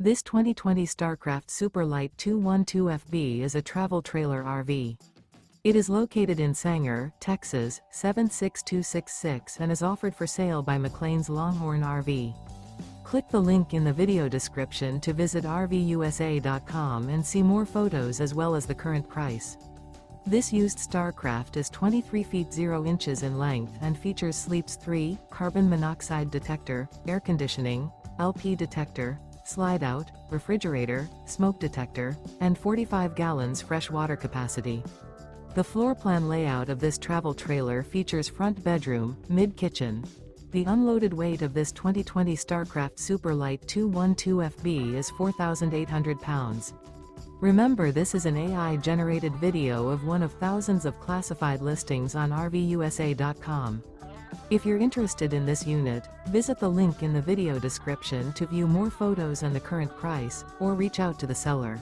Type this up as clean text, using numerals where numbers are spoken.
This 2020 Starcraft Super Lite 212FB is a travel trailer RV. It is located in Sanger, Texas, 76266 and is offered for sale by McClain's Longhorn RV. Click the link in the video description to visit RVUSA.com and see more photos as well as the current price. This used Starcraft is 23 feet 0 inches in length and features Sleep's 3, carbon monoxide detector, air conditioning, LP detector, Slideout, refrigerator, smoke detector, and 45 gallons fresh water capacity. The floor plan layout of this travel trailer features front bedroom, mid-kitchen. The unloaded weight of this 2020 Starcraft Super Lite 212FB is 4,800 pounds. Remember, this is an AI-generated video of one of thousands of classified listings on RVUSA.com. If you're interested in this unit, visit the link in the video description to view more photos and the current price, or reach out to the seller.